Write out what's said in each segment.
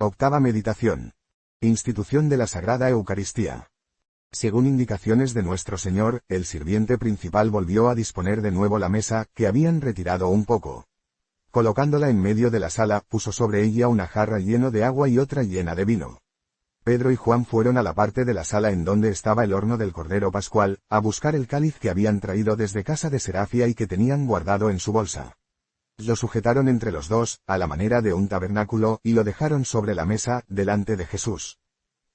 Octava meditación. Institución de la Sagrada Eucaristía. Según indicaciones de nuestro Señor, el sirviente principal volvió a disponer de nuevo la mesa, que habían retirado un poco. Colocándola en medio de la sala, puso sobre ella una jarra llena de agua y otra llena de vino. Pedro y Juan fueron a la parte de la sala en donde estaba el horno del Cordero Pascual, a buscar el cáliz que habían traído desde casa de Serafia y que tenían guardado en su bolsa. Lo sujetaron entre los dos, a la manera de un tabernáculo, y lo dejaron sobre la mesa, delante de Jesús.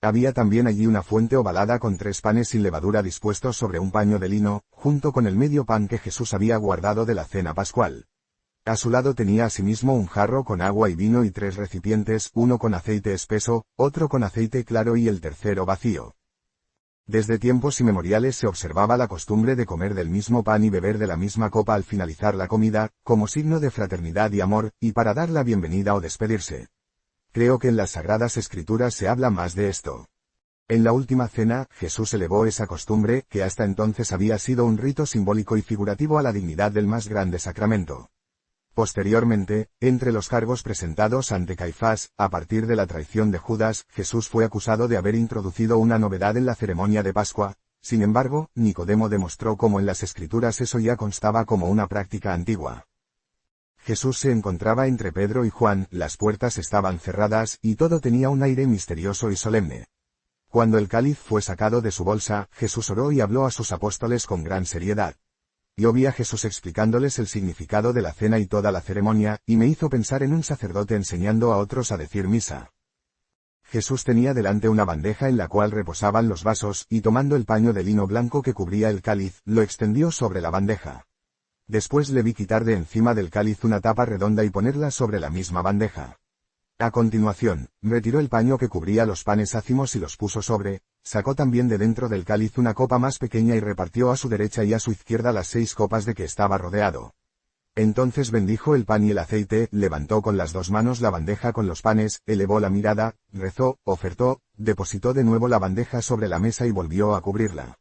Había también allí una fuente ovalada con 3 panes sin levadura dispuestos sobre un paño de lino, junto con el medio pan que Jesús había guardado de la cena pascual. A su lado tenía asimismo un jarro con agua y vino y 3 recipientes, uno con aceite espeso, otro con aceite claro y el tercero vacío. Desde tiempos inmemoriales se observaba la costumbre de comer del mismo pan y beber de la misma copa al finalizar la comida, como signo de fraternidad y amor, y para dar la bienvenida o despedirse. Creo que en las Sagradas Escrituras se habla más de esto. En la última cena, Jesús elevó esa costumbre, que hasta entonces había sido un rito simbólico y figurativo, a la dignidad del más grande sacramento. Posteriormente, entre los cargos presentados ante Caifás, a partir de la traición de Judas, Jesús fue acusado de haber introducido una novedad en la ceremonia de Pascua. Sin embargo, Nicodemo demostró cómo en las Escrituras eso ya constaba como una práctica antigua. Jesús se encontraba entre Pedro y Juan, las puertas estaban cerradas, y todo tenía un aire misterioso y solemne. Cuando el cáliz fue sacado de su bolsa, Jesús oró y habló a sus apóstoles con gran seriedad. Yo vi a Jesús explicándoles el significado de la cena y toda la ceremonia, y me hizo pensar en un sacerdote enseñando a otros a decir misa. Jesús tenía delante una bandeja en la cual reposaban los vasos, y tomando el paño de lino blanco que cubría el cáliz, lo extendió sobre la bandeja. Después le vi quitar de encima del cáliz una tapa redonda y ponerla sobre la misma bandeja. A continuación, retiró el paño que cubría los panes ácimos y los puso sobre, sacó también de dentro del cáliz una copa más pequeña y repartió a su derecha y a su izquierda las 6 copas de que estaba rodeado. Entonces bendijo el pan y el aceite, levantó con las 2 manos la bandeja con los panes, elevó la mirada, rezó, ofertó, depositó de nuevo la bandeja sobre la mesa y volvió a cubrirla.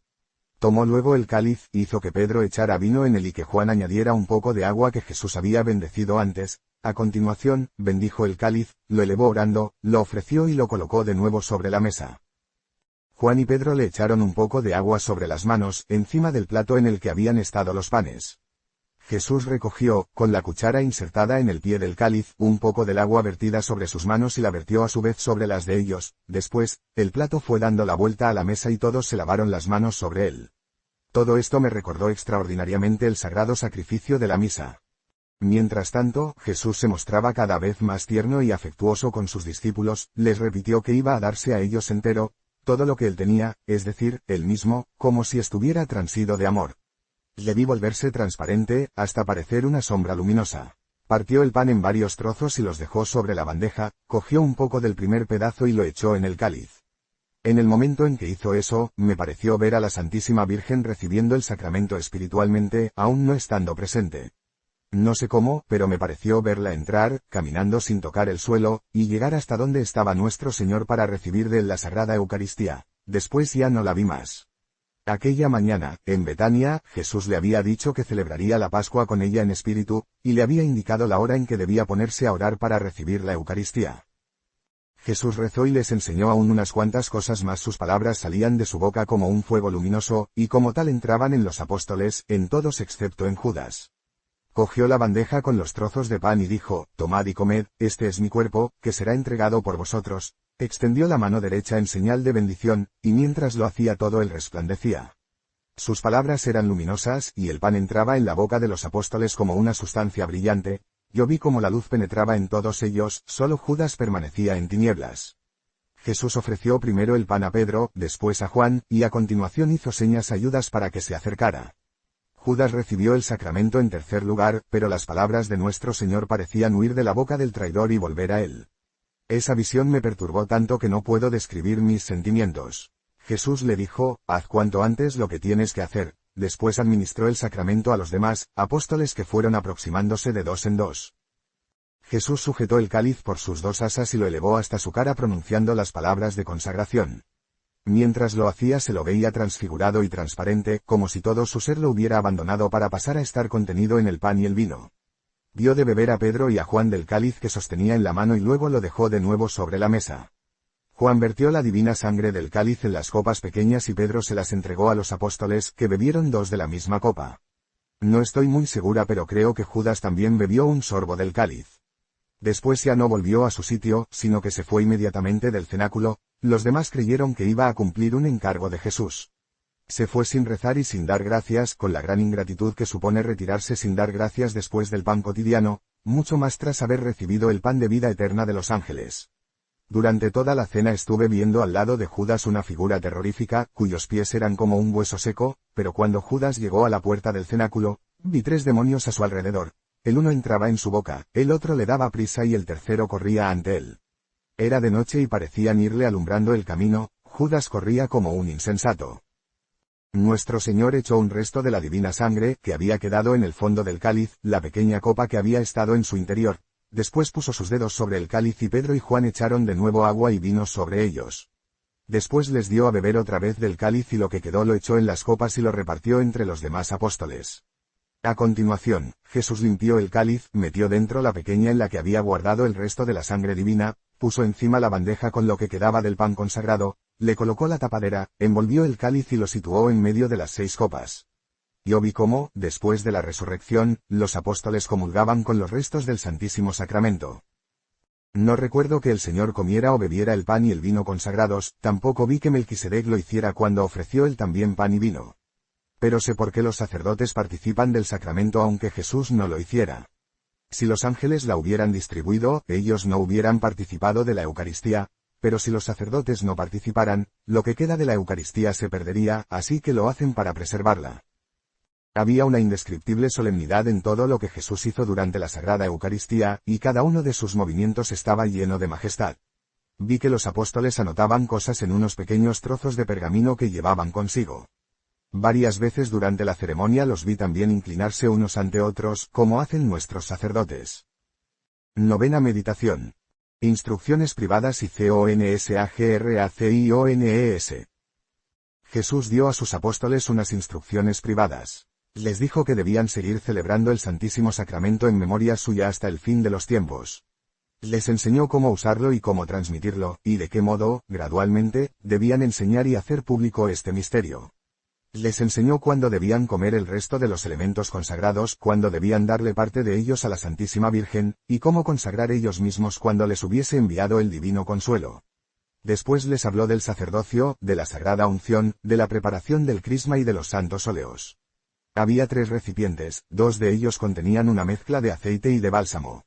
Tomó luego el cáliz, hizo que Pedro echara vino en él y que Juan añadiera un poco de agua que Jesús había bendecido antes. A continuación, bendijo el cáliz, lo elevó orando, lo ofreció y lo colocó de nuevo sobre la mesa. Juan y Pedro le echaron un poco de agua sobre las manos, encima del plato en el que habían estado los panes. Jesús recogió, con la cuchara insertada en el pie del cáliz, un poco del agua vertida sobre sus manos y la vertió a su vez sobre las de ellos. Después, el plato fue dando la vuelta a la mesa y todos se lavaron las manos sobre él. Todo esto me recordó extraordinariamente el sagrado sacrificio de la misa. Mientras tanto, Jesús se mostraba cada vez más tierno y afectuoso con sus discípulos, les repitió que iba a darse a ellos entero, todo lo que él tenía, es decir, él mismo, como si estuviera transido de amor. Le vi volverse transparente, hasta parecer una sombra luminosa. Partió el pan en varios trozos y los dejó sobre la bandeja, cogió un poco del primer pedazo y lo echó en el cáliz. En el momento en que hizo eso, me pareció ver a la Santísima Virgen recibiendo el sacramento espiritualmente, aún no estando presente. No sé cómo, pero me pareció verla entrar, caminando sin tocar el suelo, y llegar hasta donde estaba nuestro Señor para recibir de él la Sagrada Eucaristía. Después ya no la vi más. Aquella mañana, en Betania, Jesús le había dicho que celebraría la Pascua con ella en espíritu, y le había indicado la hora en que debía ponerse a orar para recibir la Eucaristía. Jesús rezó y les enseñó aún unas cuantas cosas más. Sus palabras salían de su boca como un fuego luminoso, y como tal entraban en los apóstoles, en todos excepto en Judas. Cogió la bandeja con los trozos de pan y dijo, tomad y comed, este es mi cuerpo, que será entregado por vosotros. Extendió la mano derecha en señal de bendición, y mientras lo hacía todo él resplandecía. Sus palabras eran luminosas, y el pan entraba en la boca de los apóstoles como una sustancia brillante. Yo vi cómo la luz penetraba en todos ellos, solo Judas permanecía en tinieblas. Jesús ofreció primero el pan a Pedro, después a Juan, y a continuación hizo señas a Judas para que se acercara. Judas recibió el sacramento en tercer lugar, pero las palabras de nuestro Señor parecían huir de la boca del traidor y volver a él. Esa visión me perturbó tanto que no puedo describir mis sentimientos. Jesús le dijo, haz cuanto antes lo que tienes que hacer. Después administró el sacramento a los demás apóstoles que fueron aproximándose de 2 en 2. Jesús sujetó el cáliz por sus 2 asas y lo elevó hasta su cara pronunciando las palabras de consagración. Mientras lo hacía se lo veía transfigurado y transparente, como si todo su ser lo hubiera abandonado para pasar a estar contenido en el pan y el vino. Dio de beber a Pedro y a Juan del cáliz que sostenía en la mano y luego lo dejó de nuevo sobre la mesa. Juan vertió la divina sangre del cáliz en las copas pequeñas y Pedro se las entregó a los apóstoles, que bebieron dos de la misma copa. No estoy muy segura, pero creo que Judas también bebió un sorbo del cáliz. Después ya no volvió a su sitio, sino que se fue inmediatamente del cenáculo. Los demás creyeron que iba a cumplir un encargo de Jesús. Se fue sin rezar y sin dar gracias, con la gran ingratitud que supone retirarse sin dar gracias después del pan cotidiano, mucho más tras haber recibido el pan de vida eterna de los ángeles. Durante toda la cena estuve viendo al lado de Judas una figura terrorífica, cuyos pies eran como un hueso seco, pero cuando Judas llegó a la puerta del cenáculo, vi 3 demonios a su alrededor. El uno entraba en su boca, el otro le daba prisa y el tercero corría ante él. Era de noche y parecían irle alumbrando el camino. Judas corría como un insensato. Nuestro Señor echó un resto de la divina sangre, que había quedado en el fondo del cáliz, la pequeña copa que había estado en su interior. Después puso sus dedos sobre el cáliz y Pedro y Juan echaron de nuevo agua y vino sobre ellos. Después les dio a beber otra vez del cáliz y lo que quedó lo echó en las copas y lo repartió entre los demás apóstoles. A continuación, Jesús limpió el cáliz, metió dentro la pequeña en la que había guardado el resto de la sangre divina, puso encima la bandeja con lo que quedaba del pan consagrado, le colocó la tapadera, envolvió el cáliz y lo situó en medio de las 6 copas. Yo vi cómo, después de la resurrección, los apóstoles comulgaban con los restos del Santísimo Sacramento. No recuerdo que el Señor comiera o bebiera el pan y el vino consagrados, tampoco vi que Melquisedec lo hiciera cuando ofreció él también pan y vino. Pero sé por qué los sacerdotes participan del sacramento aunque Jesús no lo hiciera. Si los ángeles la hubieran distribuido, ellos no hubieran participado de la Eucaristía, pero si los sacerdotes no participaran, lo que queda de la Eucaristía se perdería, así que lo hacen para preservarla. Había una indescriptible solemnidad en todo lo que Jesús hizo durante la Sagrada Eucaristía, y cada uno de sus movimientos estaba lleno de majestad. Vi que los apóstoles anotaban cosas en unos pequeños trozos de pergamino que llevaban consigo. Varias veces durante la ceremonia los vi también inclinarse unos ante otros, como hacen nuestros sacerdotes. Novena meditación. Instrucciones privadas y CONSAGRACIONES. Jesús dio a sus apóstoles unas instrucciones privadas. Les dijo que debían seguir celebrando el Santísimo Sacramento en memoria suya hasta el fin de los tiempos. Les enseñó cómo usarlo y cómo transmitirlo, y de qué modo, gradualmente, debían enseñar y hacer público este misterio. Les enseñó cuándo debían comer el resto de los elementos consagrados, cuándo debían darle parte de ellos a la Santísima Virgen, y cómo consagrar ellos mismos cuando les hubiese enviado el divino consuelo. Después les habló del sacerdocio, de la sagrada unción, de la preparación del crisma y de los santos óleos. Había 3 recipientes, 2 de ellos contenían una mezcla de aceite y de bálsamo.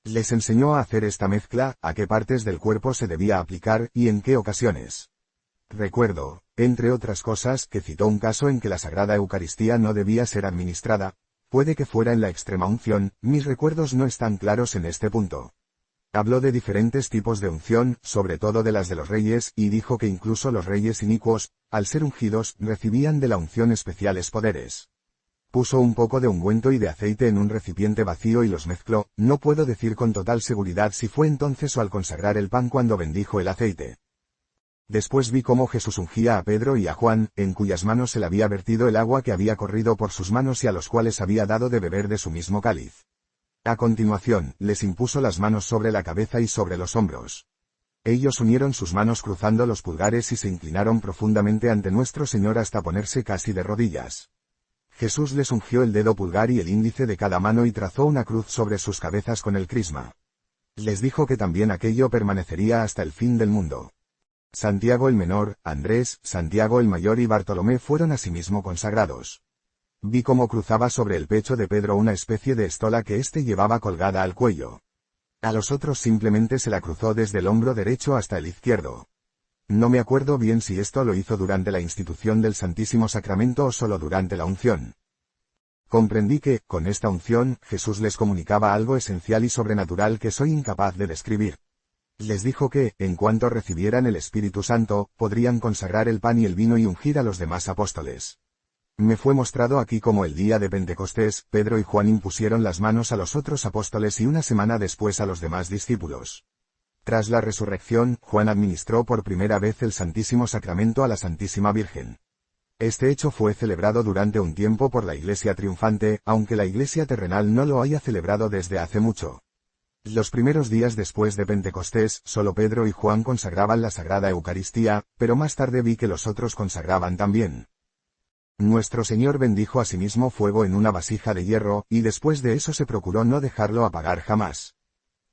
Les enseñó a hacer esta mezcla, a qué partes del cuerpo se debía aplicar y en qué ocasiones. Recuerdo, entre otras cosas, que citó un caso en que la Sagrada Eucaristía no debía ser administrada, puede que fuera en la extrema unción, mis recuerdos no están claros en este punto. Habló de diferentes tipos de unción, sobre todo de las de los reyes, y dijo que incluso los reyes inicuos, al ser ungidos, recibían de la unción especiales poderes. Puso un poco de ungüento y de aceite en un recipiente vacío y los mezcló. No puedo decir con total seguridad si fue entonces o al consagrar el pan cuando bendijo el aceite. Después vi cómo Jesús ungía a Pedro y a Juan, en cuyas manos se le había vertido el agua que había corrido por sus manos y a los cuales había dado de beber de su mismo cáliz. A continuación, les impuso las manos sobre la cabeza y sobre los hombros. Ellos unieron sus manos cruzando los pulgares y se inclinaron profundamente ante nuestro Señor hasta ponerse casi de rodillas. Jesús les ungió el dedo pulgar y el índice de cada mano y trazó una cruz sobre sus cabezas con el crisma. Les dijo que también aquello permanecería hasta el fin del mundo. Santiago el menor, Andrés, Santiago el mayor y Bartolomé fueron asimismo consagrados. Vi cómo cruzaba sobre el pecho de Pedro una especie de estola que éste llevaba colgada al cuello. A los otros simplemente se la cruzó desde el hombro derecho hasta el izquierdo. No me acuerdo bien si esto lo hizo durante la institución del Santísimo Sacramento o solo durante la unción. Comprendí que, con esta unción, Jesús les comunicaba algo esencial y sobrenatural que soy incapaz de describir. Les dijo que, en cuanto recibieran el Espíritu Santo, podrían consagrar el pan y el vino y ungir a los demás apóstoles. Me fue mostrado aquí cómo el día de Pentecostés, Pedro y Juan impusieron las manos a los otros apóstoles y una semana después a los demás discípulos. Tras la resurrección, Juan administró por primera vez el Santísimo Sacramento a la Santísima Virgen. Este hecho fue celebrado durante un tiempo por la Iglesia triunfante, aunque la Iglesia terrenal no lo haya celebrado desde hace mucho. Los primeros días después de Pentecostés, solo Pedro y Juan consagraban la Sagrada Eucaristía, pero más tarde vi que los otros consagraban también. Nuestro Señor bendijo asimismo fuego en una vasija de hierro, y después de eso se procuró no dejarlo apagar jamás.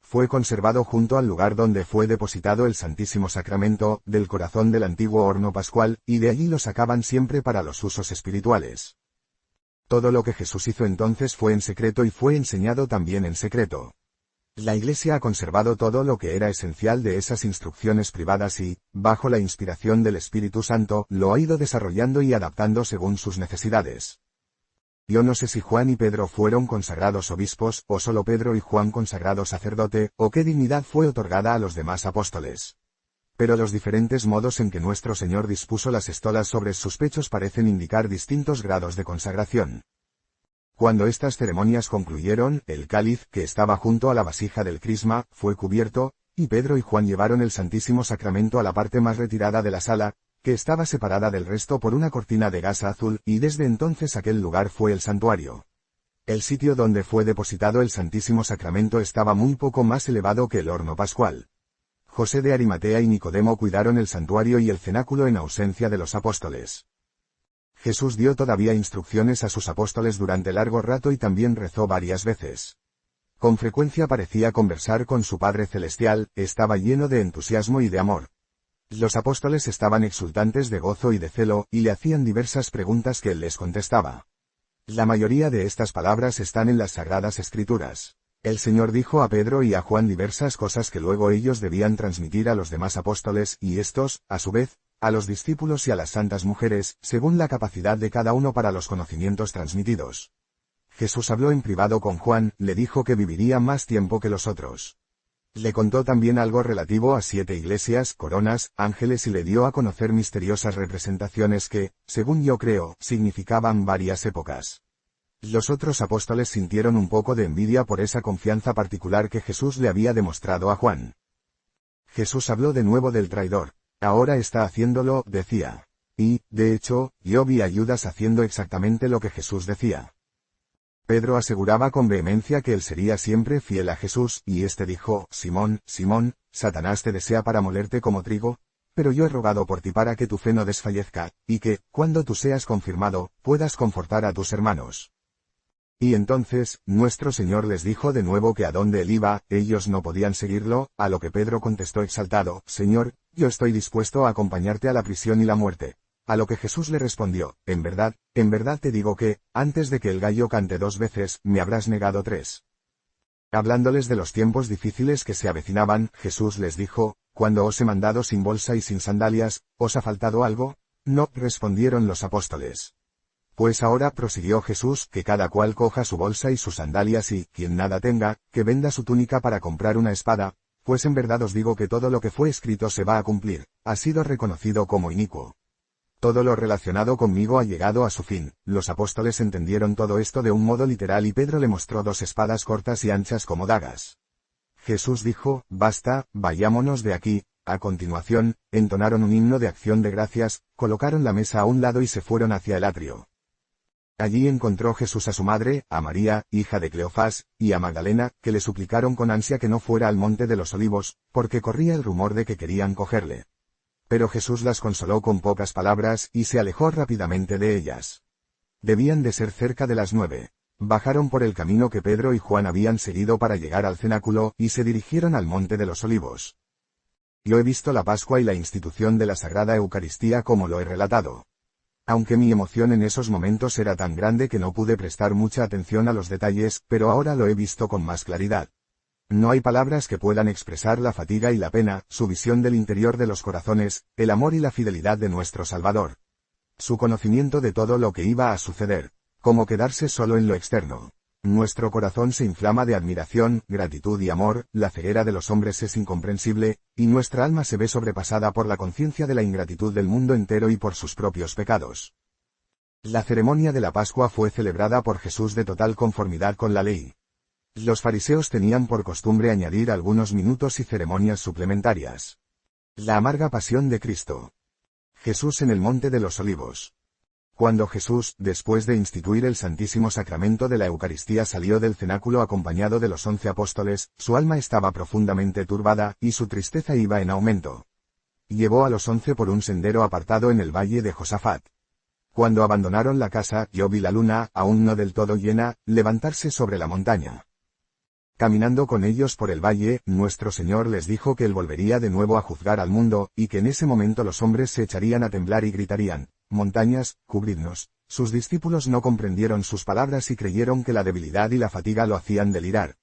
Fue conservado junto al lugar donde fue depositado el Santísimo Sacramento, del corazón del antiguo horno pascual, y de allí lo sacaban siempre para los usos espirituales. Todo lo que Jesús hizo entonces fue en secreto y fue enseñado también en secreto. La Iglesia ha conservado todo lo que era esencial de esas instrucciones privadas y, bajo la inspiración del Espíritu Santo, lo ha ido desarrollando y adaptando según sus necesidades. Yo no sé si Juan y Pedro fueron consagrados obispos, o solo Pedro y Juan consagrados sacerdote, o qué dignidad fue otorgada a los demás apóstoles. Pero los diferentes modos en que nuestro Señor dispuso las estolas sobre sus pechos parecen indicar distintos grados de consagración. Cuando estas ceremonias concluyeron, el cáliz, que estaba junto a la vasija del crisma, fue cubierto, y Pedro y Juan llevaron el Santísimo Sacramento a la parte más retirada de la sala, que estaba separada del resto por una cortina de gasa azul, y desde entonces aquel lugar fue el santuario. El sitio donde fue depositado el Santísimo Sacramento estaba muy poco más elevado que el horno pascual. José de Arimatea y Nicodemo cuidaron el santuario y el cenáculo en ausencia de los apóstoles. Jesús dio todavía instrucciones a sus apóstoles durante largo rato y también rezó varias veces. Con frecuencia parecía conversar con su Padre Celestial, estaba lleno de entusiasmo y de amor. Los apóstoles estaban exultantes de gozo y de celo, y le hacían diversas preguntas que él les contestaba. La mayoría de estas palabras están en las Sagradas Escrituras. El Señor dijo a Pedro y a Juan diversas cosas que luego ellos debían transmitir a los demás apóstoles, y estos, a su vez, a los discípulos y a las santas mujeres, según la capacidad de cada uno para los conocimientos transmitidos. Jesús habló en privado con Juan, le dijo que viviría más tiempo que los otros. Le contó también algo relativo a 7 iglesias, coronas, ángeles y le dio a conocer misteriosas representaciones que, según yo creo, significaban varias épocas. Los otros apóstoles sintieron un poco de envidia por esa confianza particular que Jesús le había demostrado a Juan. Jesús habló de nuevo del traidor. Ahora está haciéndolo, decía. Y, de hecho, yo vi a Judas haciendo exactamente lo que Jesús decía. Pedro aseguraba con vehemencia que él sería siempre fiel a Jesús, y éste dijo, Simón, Simón, Satanás te desea para molerte como trigo, pero yo he rogado por ti para que tu fe no desfallezca, y que, cuando tú seas confirmado, puedas confortar a tus hermanos. Y entonces, nuestro Señor les dijo de nuevo que a donde él iba, ellos no podían seguirlo, a lo que Pedro contestó exaltado, Señor, yo estoy dispuesto a acompañarte a la prisión y la muerte. A lo que Jesús le respondió, en verdad te digo que, antes de que el gallo cante 2 veces, me habrás negado 3. Hablándoles de los tiempos difíciles que se avecinaban, Jesús les dijo, cuando os he mandado sin bolsa y sin sandalias, ¿os ha faltado algo? No, respondieron los apóstoles. Pues ahora, prosiguió Jesús, que cada cual coja su bolsa y sus sandalias y, quien nada tenga, que venda su túnica para comprar una espada, pues en verdad os digo que todo lo que fue escrito se va a cumplir, ha sido reconocido como inicuo. Todo lo relacionado conmigo ha llegado a su fin. Los apóstoles entendieron todo esto de un modo literal y Pedro le mostró 2 espadas cortas y anchas como dagas. Jesús dijo, basta, vayámonos de aquí. A continuación, entonaron un himno de acción de gracias, colocaron la mesa a un lado y se fueron hacia el atrio. Allí encontró Jesús a su madre, a María, hija de Cleofás, y a Magdalena, que le suplicaron con ansia que no fuera al monte de los Olivos, porque corría el rumor de que querían cogerle. Pero Jesús las consoló con pocas palabras, y se alejó rápidamente de ellas. Debían de ser cerca de las 9. Bajaron por el camino que Pedro y Juan habían seguido para llegar al cenáculo, y se dirigieron al monte de los Olivos. Yo he visto la Pascua y la institución de la Sagrada Eucaristía como lo he relatado. Aunque mi emoción en esos momentos era tan grande que no pude prestar mucha atención a los detalles, pero ahora lo he visto con más claridad. No hay palabras que puedan expresar la fatiga y la pena, su visión del interior de los corazones, el amor y la fidelidad de nuestro Salvador. Su conocimiento de todo lo que iba a suceder, como quedarse solo en lo externo. Nuestro corazón se inflama de admiración, gratitud y amor, la ceguera de los hombres es incomprensible, y nuestra alma se ve sobrepasada por la conciencia de la ingratitud del mundo entero y por sus propios pecados. La ceremonia de la Pascua fue celebrada por Jesús de total conformidad con la ley. Los fariseos tenían por costumbre añadir algunos minutos y ceremonias suplementarias. La amarga pasión de Cristo. Jesús en el Monte de los Olivos. Cuando Jesús, después de instituir el Santísimo Sacramento de la Eucaristía, salió del cenáculo acompañado de los 11 apóstoles, su alma estaba profundamente turbada, y su tristeza iba en aumento. Llevó a los 11 por un sendero apartado en el valle de Josafat. Cuando abandonaron la casa, yo vi la luna, aún no del todo llena, levantarse sobre la montaña. Caminando con ellos por el valle, nuestro Señor les dijo que Él volvería de nuevo a juzgar al mundo, y que en ese momento los hombres se echarían a temblar y gritarían: «Montañas, cubridnos». Sus discípulos no comprendieron sus palabras y creyeron que la debilidad y la fatiga lo hacían delirar.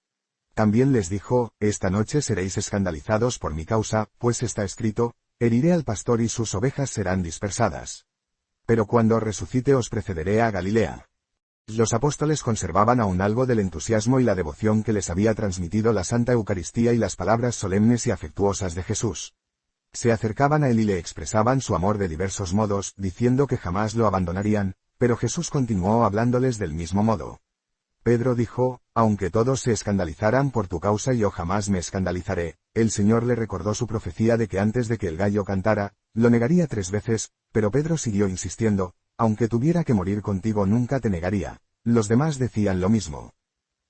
También les dijo: «Esta noche seréis escandalizados por mi causa, pues está escrito: heriré al pastor y sus ovejas serán dispersadas. Pero cuando resucite os precederé a Galilea». Los apóstoles conservaban aún algo del entusiasmo y la devoción que les había transmitido la Santa Eucaristía y las palabras solemnes y afectuosas de Jesús. Se acercaban a él y le expresaban su amor de diversos modos, diciendo que jamás lo abandonarían, pero Jesús continuó hablándoles del mismo modo. Pedro dijo: «Aunque todos se escandalizaran por tu causa, yo jamás me escandalizaré». El Señor le recordó su profecía de que antes de que el gallo cantara, lo negaría 3 veces, pero Pedro siguió insistiendo: «Aunque tuviera que morir contigo nunca te negaría». Los demás decían lo mismo.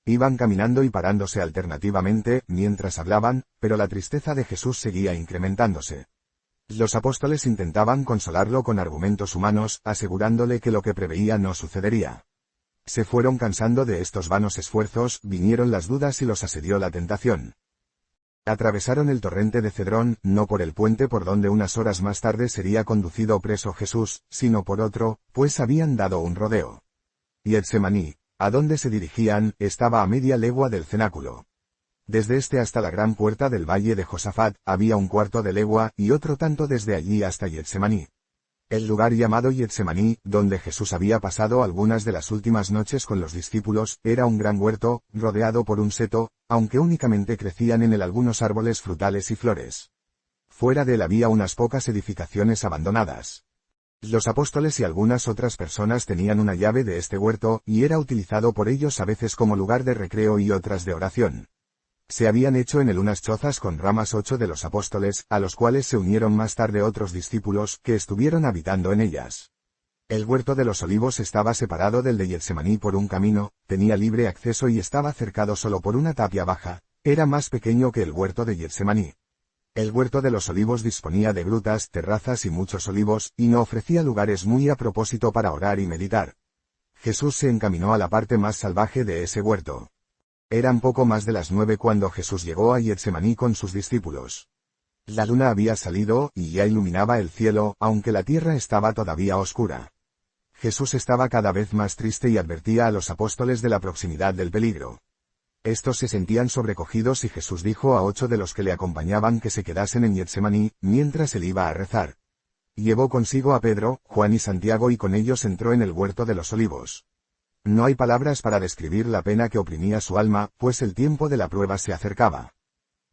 Iban caminando y parándose alternativamente, mientras hablaban, pero la tristeza de Jesús seguía incrementándose. Los apóstoles intentaban consolarlo con argumentos humanos, asegurándole que lo que preveía no sucedería. Se fueron cansando de estos vanos esfuerzos, vinieron las dudas y los asedió la tentación. Atravesaron el torrente de Cedrón, no por el puente por donde unas horas más tarde sería conducido preso Jesús, sino por otro, pues habían dado un rodeo. Getsemaní, a donde se dirigían, estaba a media legua del cenáculo. Desde este hasta la gran puerta del valle de Josafat, había 1/4 de legua, y otro tanto desde allí hasta Getsemaní. El lugar llamado Getsemaní, donde Jesús había pasado algunas de las últimas noches con los discípulos, era un gran huerto, rodeado por un seto, aunque únicamente crecían en él algunos árboles frutales y flores. Fuera de él había unas pocas edificaciones abandonadas. Los apóstoles y algunas otras personas tenían una llave de este huerto, y era utilizado por ellos a veces como lugar de recreo y otras de oración. Se habían hecho en él unas chozas con ramas 8 de los apóstoles, a los cuales se unieron más tarde otros discípulos, que estuvieron habitando en ellas. El huerto de los olivos estaba separado del de Getsemaní por un camino, tenía libre acceso y estaba cercado solo por una tapia baja, era más pequeño que el huerto de Getsemaní. El huerto de los olivos disponía de grutas, terrazas y muchos olivos, y no ofrecía lugares muy a propósito para orar y meditar. Jesús se encaminó a la parte más salvaje de ese huerto. Eran poco más de las 9 cuando Jesús llegó a Getsemaní con sus discípulos. La luna había salido, y ya iluminaba el cielo, aunque la tierra estaba todavía oscura. Jesús estaba cada vez más triste y advertía a los apóstoles de la proximidad del peligro. Estos se sentían sobrecogidos y Jesús dijo a 8 de los que le acompañaban que se quedasen en Getsemaní, mientras él iba a rezar. Llevó consigo a Pedro, Juan y Santiago y con ellos entró en el huerto de los olivos. No hay palabras para describir la pena que oprimía su alma, pues el tiempo de la prueba se acercaba.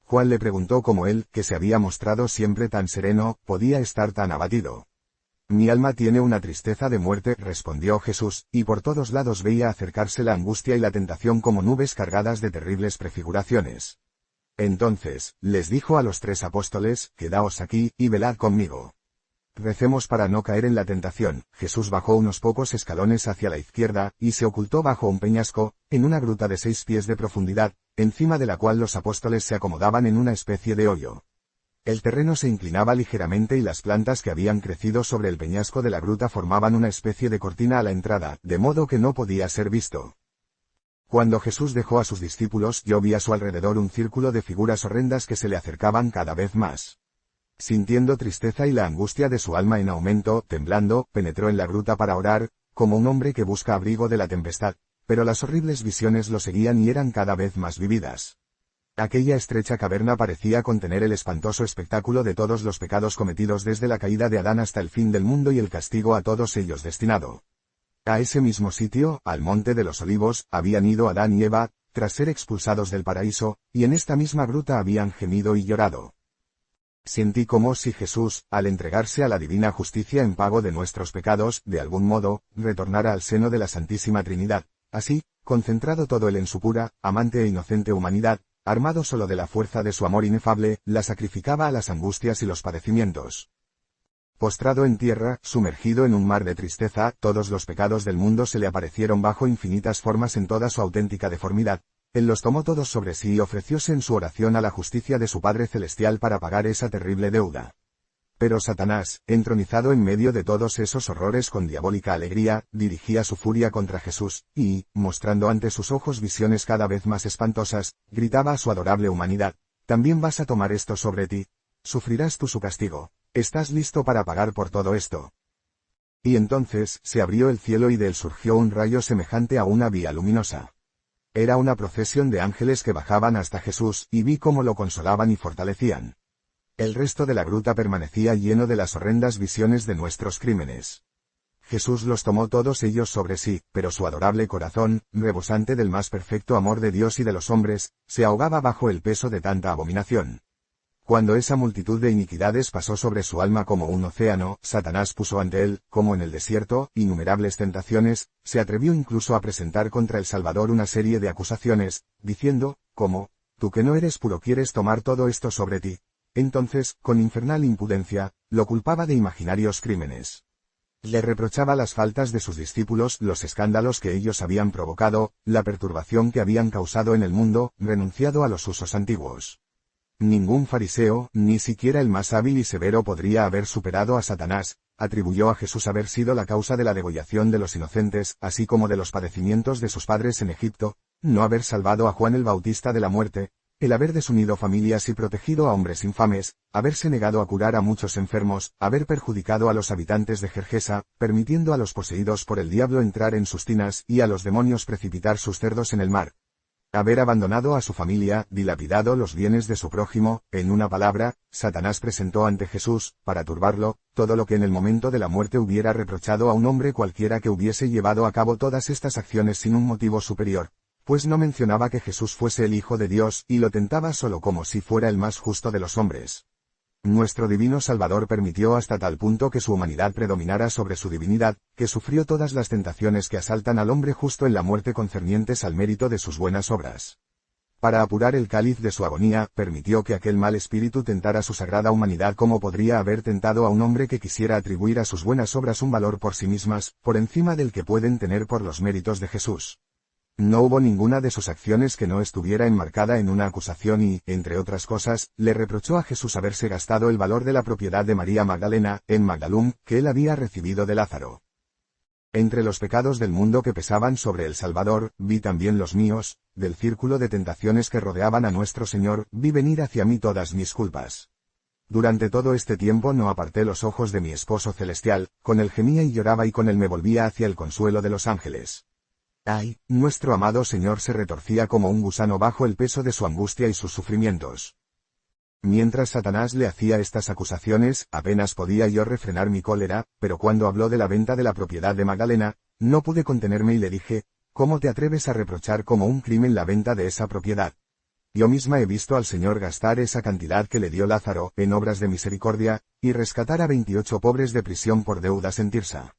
Juan le preguntó cómo él, que se había mostrado siempre tan sereno, podía estar tan abatido. «Mi alma tiene una tristeza de muerte», respondió Jesús, y por todos lados veía acercarse la angustia y la tentación como nubes cargadas de terribles prefiguraciones. Entonces, les dijo a los 3 apóstoles: «Quedaos aquí, y velad conmigo». Recemos para no caer en la tentación. Jesús bajó unos pocos escalones hacia la izquierda, y se ocultó bajo un peñasco, en una gruta de 6 pies de profundidad, encima de la cual los apóstoles se acomodaban en una especie de hoyo. El terreno se inclinaba ligeramente y las plantas que habían crecido sobre el peñasco de la gruta formaban una especie de cortina a la entrada, de modo que no podía ser visto. Cuando Jesús dejó a sus discípulos, yo vi a su alrededor un círculo de figuras horrendas que se le acercaban cada vez más. Sintiendo tristeza y la angustia de su alma en aumento, temblando, penetró en la gruta para orar, como un hombre que busca abrigo de la tempestad, pero las horribles visiones lo seguían y eran cada vez más vívidas. Aquella estrecha caverna parecía contener el espantoso espectáculo de todos los pecados cometidos desde la caída de Adán hasta el fin del mundo y el castigo a todos ellos destinado. A ese mismo sitio, al monte de los olivos, habían ido Adán y Eva, tras ser expulsados del paraíso, y en esta misma gruta habían gemido y llorado. Sentí como si Jesús, al entregarse a la divina justicia en pago de nuestros pecados, de algún modo, retornara al seno de la Santísima Trinidad. Así, concentrado todo él en su pura, amante e inocente humanidad, armado solo de la fuerza de su amor inefable, la sacrificaba a las angustias y los padecimientos. Postrado en tierra, sumergido en un mar de tristeza, todos los pecados del mundo se le aparecieron bajo infinitas formas en toda su auténtica deformidad. Él los tomó todos sobre sí y ofrecióse en su oración a la justicia de su Padre Celestial para pagar esa terrible deuda. Pero Satanás, entronizado en medio de todos esos horrores con diabólica alegría, dirigía su furia contra Jesús, y, mostrando ante sus ojos visiones cada vez más espantosas, gritaba a su adorable humanidad: «¿También vas a tomar esto sobre ti? Sufrirás tú su castigo. ¿Estás listo para pagar por todo esto?» Y entonces, se abrió el cielo y de él surgió un rayo semejante a una vía luminosa. Era una procesión de ángeles que bajaban hasta Jesús, y vi cómo lo consolaban y fortalecían. El resto de la gruta permanecía lleno de las horrendas visiones de nuestros crímenes. Jesús los tomó todos ellos sobre sí, pero su adorable corazón, rebosante del más perfecto amor de Dios y de los hombres, se ahogaba bajo el peso de tanta abominación. Cuando esa multitud de iniquidades pasó sobre su alma como un océano, Satanás puso ante él, como en el desierto, innumerables tentaciones, se atrevió incluso a presentar contra el Salvador una serie de acusaciones, diciendo, «¿Cómo? ¿Tú que no eres puro quieres tomar todo esto sobre ti?» Entonces, con infernal impudencia, lo culpaba de imaginarios crímenes. Le reprochaba las faltas de sus discípulos, los escándalos que ellos habían provocado, la perturbación que habían causado en el mundo, renunciado a los usos antiguos. Ningún fariseo, ni siquiera el más hábil y severo podría haber superado a Satanás. Atribuyó a Jesús haber sido la causa de la degollación de los inocentes, así como de los padecimientos de sus padres en Egipto, no haber salvado a Juan el Bautista de la muerte, el haber desunido familias y protegido a hombres infames, haberse negado a curar a muchos enfermos, haber perjudicado a los habitantes de Gergesa, permitiendo a los poseídos por el diablo entrar en sus tinas y a los demonios precipitar sus cerdos en el mar. Haber abandonado a su familia, dilapidado los bienes de su prójimo, en una palabra, Satanás presentó ante Jesús, para turbarlo, todo lo que en el momento de la muerte hubiera reprochado a un hombre cualquiera que hubiese llevado a cabo todas estas acciones sin un motivo superior, pues no mencionaba que Jesús fuese el Hijo de Dios y lo tentaba solo como si fuera el más justo de los hombres. Nuestro divino Salvador permitió hasta tal punto que su humanidad predominara sobre su divinidad, que sufrió todas las tentaciones que asaltan al hombre justo en la muerte concernientes al mérito de sus buenas obras. Para apurar el cáliz de su agonía, permitió que aquel mal espíritu tentara su sagrada humanidad como podría haber tentado a un hombre que quisiera atribuir a sus buenas obras un valor por sí mismas, por encima del que pueden tener por los méritos de Jesús. No hubo ninguna de sus acciones que no estuviera enmarcada en una acusación y, entre otras cosas, le reprochó a Jesús haberse gastado el valor de la propiedad de María Magdalena, en Magdalum, que él había recibido de Lázaro. Entre los pecados del mundo que pesaban sobre el Salvador, vi también los míos, del círculo de tentaciones que rodeaban a nuestro Señor, vi venir hacia mí todas mis culpas. Durante todo este tiempo no aparté los ojos de mi esposo celestial, con él gemía y lloraba y con él me volvía hacia el consuelo de los ángeles. ¡Ay! Nuestro amado Señor se retorcía como un gusano bajo el peso de su angustia y sus sufrimientos. Mientras Satanás le hacía estas acusaciones, apenas podía yo refrenar mi cólera, pero cuando habló de la venta de la propiedad de Magdalena, no pude contenerme y le dije: «¿Cómo te atreves a reprochar como un crimen la venta de esa propiedad? Yo misma he visto al Señor gastar esa cantidad que le dio Lázaro, en obras de misericordia, y rescatar a 28 pobres de prisión por deudas en Tirsa».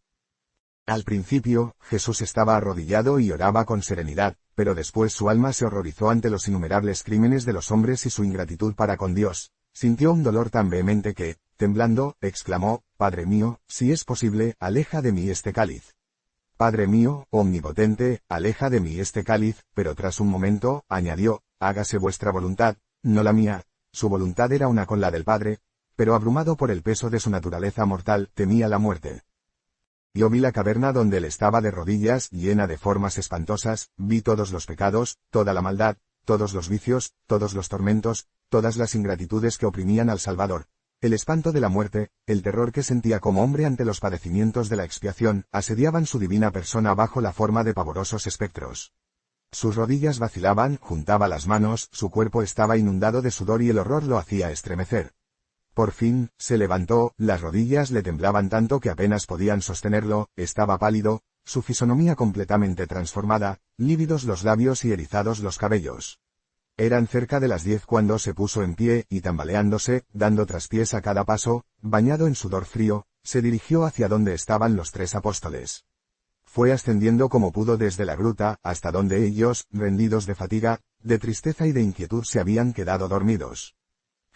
Al principio, Jesús estaba arrodillado y oraba con serenidad, pero después su alma se horrorizó ante los innumerables crímenes de los hombres y su ingratitud para con Dios. Sintió un dolor tan vehemente que, temblando, exclamó: «Padre mío, si es posible, aleja de mí este cáliz. Padre mío, omnipotente, aleja de mí este cáliz», pero tras un momento, añadió: «Hágase vuestra voluntad, no la mía». Su voluntad era una con la del Padre, pero abrumado por el peso de su naturaleza mortal, temía la muerte. Yo vi la caverna donde él estaba de rodillas, llena de formas espantosas, vi todos los pecados, toda la maldad, todos los vicios, todos los tormentos, todas las ingratitudes que oprimían al Salvador, el espanto de la muerte, el terror que sentía como hombre ante los padecimientos de la expiación, asediaban su divina persona bajo la forma de pavorosos espectros. Sus rodillas vacilaban, juntaba las manos, su cuerpo estaba inundado de sudor y el horror lo hacía estremecer. Por fin, se levantó, las rodillas le temblaban tanto que apenas podían sostenerlo, estaba pálido, su fisonomía completamente transformada, lívidos los labios y erizados los cabellos. Eran cerca de las 10 cuando se puso en pie, y tambaleándose, dando traspiés a cada paso, bañado en sudor frío, se dirigió hacia donde estaban los 3 apóstoles. Fue ascendiendo como pudo desde la gruta, hasta donde ellos, rendidos de fatiga, de tristeza y de inquietud se habían quedado dormidos.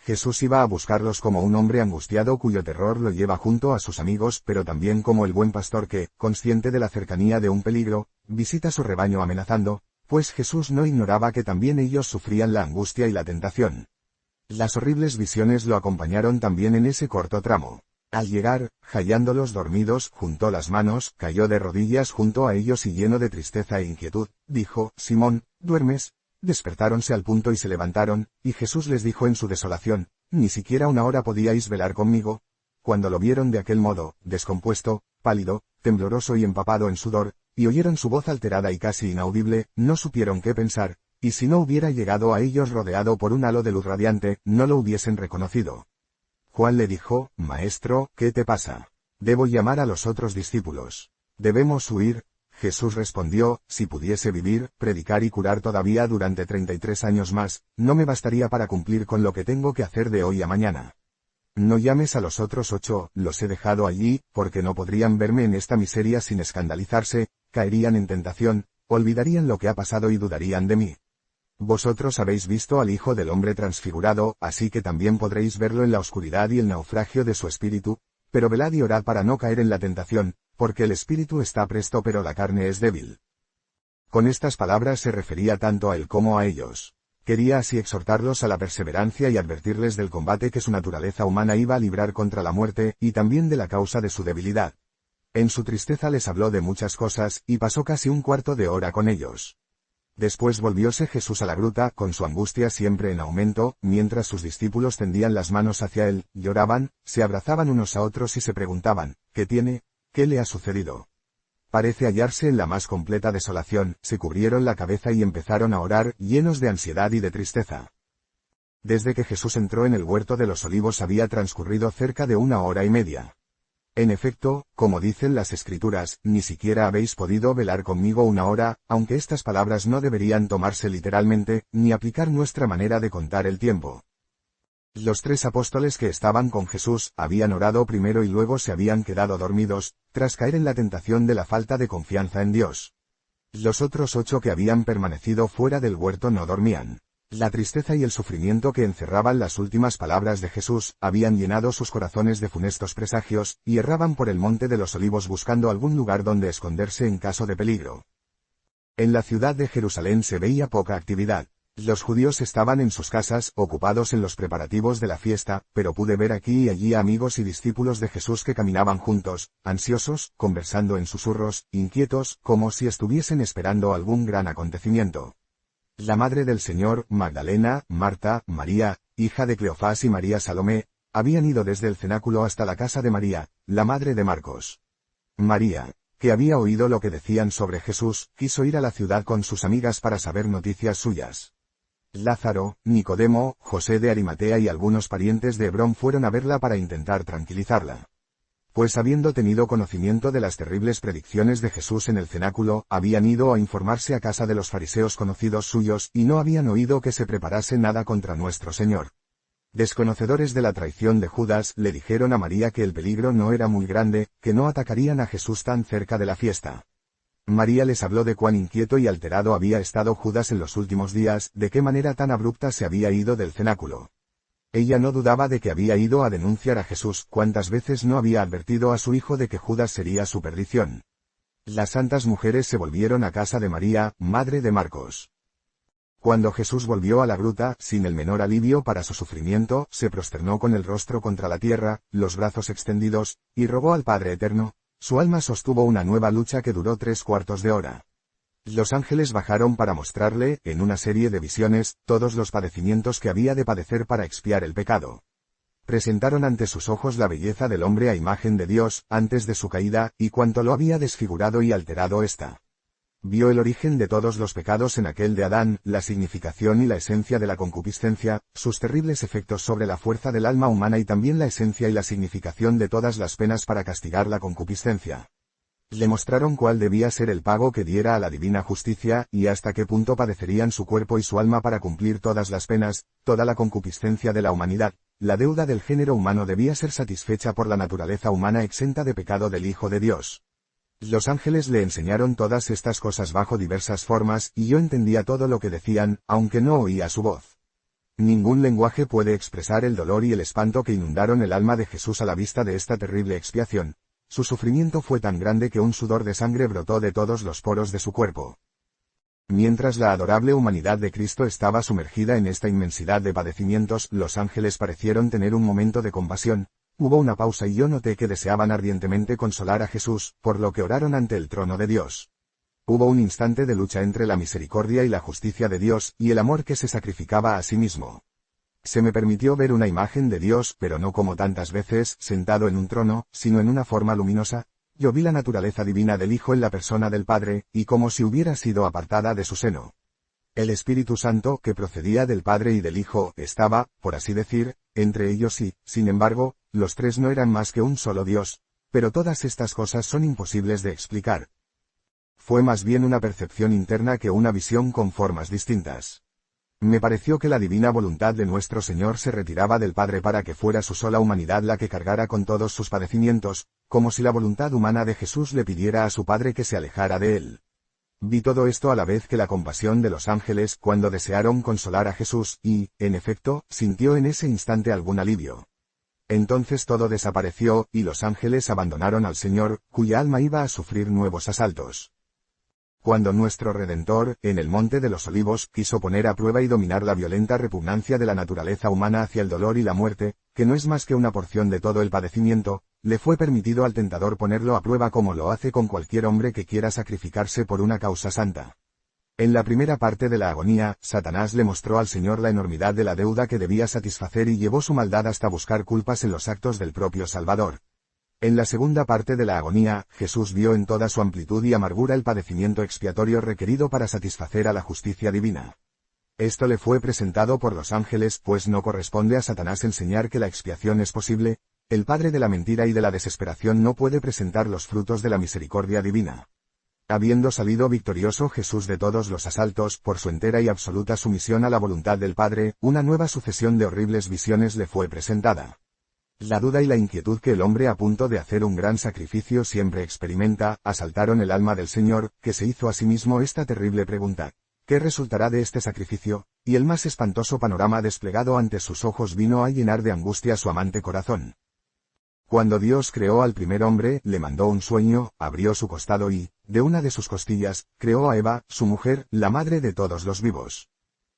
Jesús iba a buscarlos como un hombre angustiado cuyo terror lo lleva junto a sus amigos, pero también como el buen pastor que, consciente de la cercanía de un peligro, visita su rebaño amenazando, pues Jesús no ignoraba que también ellos sufrían la angustia y la tentación. Las horribles visiones lo acompañaron también en ese corto tramo. Al llegar, hallándolos dormidos, juntó las manos, cayó de rodillas junto a ellos y lleno de tristeza e inquietud, dijo, Simón, ¿duermes? Despertáronse al punto y se levantaron, y Jesús les dijo en su desolación, ¿ni siquiera una hora podíais velar conmigo? Cuando lo vieron de aquel modo, descompuesto, pálido, tembloroso y empapado en sudor, y oyeron su voz alterada y casi inaudible, no supieron qué pensar, y si no hubiera llegado a ellos rodeado por un halo de luz radiante, no lo hubiesen reconocido. Juan le dijo, Maestro, ¿qué te pasa? Debo llamar a los otros discípulos. ¿Debemos huir? Jesús respondió, si pudiese vivir, predicar y curar todavía durante 33 años más, no me bastaría para cumplir con lo que tengo que hacer de hoy a mañana. No llames a los otros 8, los he dejado allí, porque no podrían verme en esta miseria sin escandalizarse, caerían en tentación, olvidarían lo que ha pasado y dudarían de mí. Vosotros habéis visto al Hijo del Hombre transfigurado, así que también podréis verlo en la oscuridad y el naufragio de su espíritu, pero velad y orad para no caer en la tentación, porque el espíritu está presto pero la carne es débil. Con estas palabras se refería tanto a él como a ellos. Quería así exhortarlos a la perseverancia y advertirles del combate que su naturaleza humana iba a librar contra la muerte, y también de la causa de su debilidad. En su tristeza les habló de muchas cosas, y pasó casi un cuarto de hora con ellos. Después volvióse Jesús a la gruta, con su angustia siempre en aumento, mientras sus discípulos tendían las manos hacia él, lloraban, se abrazaban unos a otros y se preguntaban, ¿qué tiene? ¿Qué le ha sucedido? Parece hallarse en la más completa desolación, se cubrieron la cabeza y empezaron a orar, llenos de ansiedad y de tristeza. Desde que Jesús entró en el huerto de los olivos había transcurrido cerca de 1 hora y media. En efecto, como dicen las Escrituras, ni siquiera habéis podido velar conmigo 1 hora, aunque estas palabras no deberían tomarse literalmente, ni aplicar nuestra manera de contar el tiempo. Los 3 apóstoles que estaban con Jesús, habían orado primero y luego se habían quedado dormidos, tras caer en la tentación de la falta de confianza en Dios. Los otros 8 que habían permanecido fuera del huerto no dormían. La tristeza y el sufrimiento que encerraban las últimas palabras de Jesús, habían llenado sus corazones de funestos presagios, y erraban por el monte de los olivos buscando algún lugar donde esconderse en caso de peligro. En la ciudad de Jerusalén se veía poca actividad. Los judíos estaban en sus casas, ocupados en los preparativos de la fiesta, pero pude ver aquí y allí a amigos y discípulos de Jesús que caminaban juntos, ansiosos, conversando en susurros, inquietos, como si estuviesen esperando algún gran acontecimiento. La madre del Señor, Magdalena, Marta, María, hija de Cleofás y María Salomé, habían ido desde el cenáculo hasta la casa de María, la madre de Marcos. María, que había oído lo que decían sobre Jesús, quiso ir a la ciudad con sus amigas para saber noticias suyas. Lázaro, Nicodemo, José de Arimatea y algunos parientes de Hebrón fueron a verla para intentar tranquilizarla. Pues habiendo tenido conocimiento de las terribles predicciones de Jesús en el cenáculo, habían ido a informarse a casa de los fariseos conocidos suyos, y no habían oído que se preparase nada contra nuestro Señor. Desconocedores de la traición de Judas, le dijeron a María que el peligro no era muy grande, que no atacarían a Jesús tan cerca de la fiesta. María les habló de cuán inquieto y alterado había estado Judas en los últimos días, de qué manera tan abrupta se había ido del cenáculo. Ella no dudaba de que había ido a denunciar a Jesús, cuántas veces no había advertido a su hijo de que Judas sería su perdición. Las santas mujeres se volvieron a casa de María, madre de Marcos. Cuando Jesús volvió a la gruta, sin el menor alivio para su sufrimiento, se prosternó con el rostro contra la tierra, los brazos extendidos, y rogó al Padre Eterno. Su alma sostuvo una nueva lucha que duró 3/4 de hora. Los ángeles bajaron para mostrarle, en una serie de visiones, todos los padecimientos que había de padecer para expiar el pecado. Presentaron ante sus ojos la belleza del hombre a imagen de Dios, antes de su caída, y cuánto lo había desfigurado y alterado ésta. Vio el origen de todos los pecados en aquel de Adán, la significación y la esencia de la concupiscencia, sus terribles efectos sobre la fuerza del alma humana y también la esencia y la significación de todas las penas para castigar la concupiscencia. Le mostraron cuál debía ser el pago que diera a la divina justicia, y hasta qué punto padecerían su cuerpo y su alma para cumplir todas las penas, toda la concupiscencia de la humanidad. La deuda del género humano debía ser satisfecha por la naturaleza humana exenta de pecado del Hijo de Dios. Los ángeles le enseñaron todas estas cosas bajo diversas formas, y yo entendía todo lo que decían, aunque no oía su voz. Ningún lenguaje puede expresar el dolor y el espanto que inundaron el alma de Jesús a la vista de esta terrible expiación. Su sufrimiento fue tan grande que un sudor de sangre brotó de todos los poros de su cuerpo. Mientras la adorable humanidad de Cristo estaba sumergida en esta inmensidad de padecimientos, los ángeles parecieron tener un momento de compasión. Hubo una pausa y yo noté que deseaban ardientemente consolar a Jesús, por lo que oraron ante el trono de Dios. Hubo un instante de lucha entre la misericordia y la justicia de Dios, y el amor que se sacrificaba a sí mismo. Se me permitió ver una imagen de Dios, pero no como tantas veces, sentado en un trono, sino en una forma luminosa. Yo vi la naturaleza divina del Hijo en la persona del Padre, y como si hubiera sido apartada de su seno. El Espíritu Santo, que procedía del Padre y del Hijo, estaba, por así decir, entre ellos y, sin embargo, los tres no eran más que un solo Dios. Pero todas estas cosas son imposibles de explicar. Fue más bien una percepción interna que una visión con formas distintas. Me pareció que la divina voluntad de nuestro Señor se retiraba del Padre para que fuera su sola humanidad la que cargara con todos sus padecimientos, como si la voluntad humana de Jesús le pidiera a su Padre que se alejara de él. Vi todo esto a la vez que la compasión de los ángeles cuando desearon consolar a Jesús y, en efecto, sintió en ese instante algún alivio. Entonces todo desapareció, y los ángeles abandonaron al Señor, cuya alma iba a sufrir nuevos asaltos. Cuando nuestro Redentor, en el Monte de los Olivos, quiso poner a prueba y dominar la violenta repugnancia de la naturaleza humana hacia el dolor y la muerte, que no es más que una porción de todo el padecimiento, le fue permitido al tentador ponerlo a prueba como lo hace con cualquier hombre que quiera sacrificarse por una causa santa. En la primera parte de la agonía, Satanás le mostró al Señor la enormidad de la deuda que debía satisfacer y llevó su maldad hasta buscar culpas en los actos del propio Salvador. En la segunda parte de la agonía, Jesús vio en toda su amplitud y amargura el padecimiento expiatorio requerido para satisfacer a la justicia divina. Esto le fue presentado por los ángeles, pues no corresponde a Satanás enseñar que la expiación es posible. El padre de la mentira y de la desesperación no puede presentar los frutos de la misericordia divina. Habiendo salido victorioso Jesús de todos los asaltos, por su entera y absoluta sumisión a la voluntad del Padre, una nueva sucesión de horribles visiones le fue presentada. La duda y la inquietud que el hombre a punto de hacer un gran sacrificio siempre experimenta, asaltaron el alma del Señor, que se hizo a sí mismo esta terrible pregunta: ¿qué resultará de este sacrificio? Y el más espantoso panorama desplegado ante sus ojos vino a llenar de angustia su amante corazón. Cuando Dios creó al primer hombre, le mandó un sueño, abrió su costado y, de una de sus costillas, creó a Eva, su mujer, la madre de todos los vivos.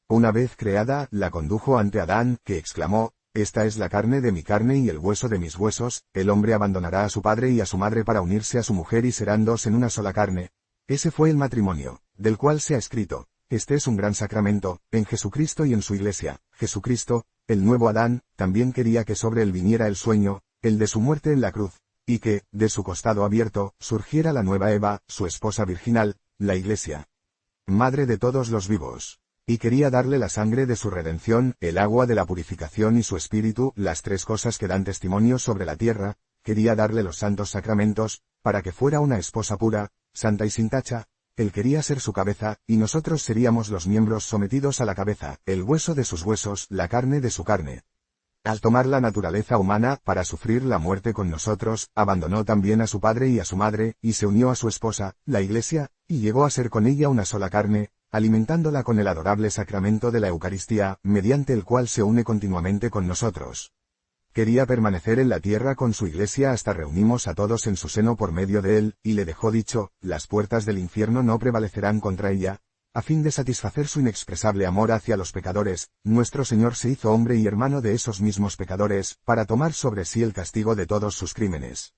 Una vez creada, la condujo ante Adán, que exclamó: «Esta es la carne de mi carne y el hueso de mis huesos». El hombre abandonará a su padre y a su madre para unirse a su mujer y serán dos en una sola carne. Ese fue el matrimonio, del cual se ha escrito: «Este es un gran sacramento, en Jesucristo y en su Iglesia». Jesucristo, el nuevo Adán, también quería que sobre él viniera el sueño, el de su muerte en la cruz, y que, de su costado abierto, surgiera la nueva Eva, su esposa virginal, la Iglesia, madre de todos los vivos. Y quería darle la sangre de su redención, el agua de la purificación y su espíritu, las tres cosas que dan testimonio sobre la tierra. Quería darle los santos sacramentos, para que fuera una esposa pura, santa y sin tacha. Él quería ser su cabeza, y nosotros seríamos los miembros sometidos a la cabeza, el hueso de sus huesos, la carne de su carne. Al tomar la naturaleza humana, para sufrir la muerte con nosotros, abandonó también a su padre y a su madre, y se unió a su esposa, la Iglesia, y llegó a ser con ella una sola carne, alimentándola con el adorable sacramento de la Eucaristía, mediante el cual se une continuamente con nosotros. Quería permanecer en la tierra con su Iglesia hasta reunimos a todos en su seno por medio de él, y le dejó dicho: «Las puertas del infierno no prevalecerán contra ella». A fin de satisfacer su inexpresable amor hacia los pecadores, nuestro Señor se hizo hombre y hermano de esos mismos pecadores, para tomar sobre sí el castigo de todos sus crímenes.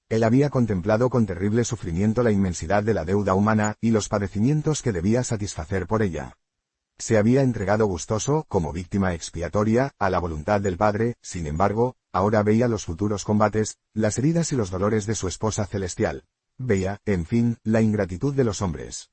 Él había contemplado con terrible sufrimiento la inmensidad de la deuda humana, y los padecimientos que debía satisfacer por ella. Se había entregado gustoso, como víctima expiatoria, a la voluntad del Padre. Sin embargo, ahora veía los futuros combates, las heridas y los dolores de su esposa celestial. Veía, en fin, la ingratitud de los hombres.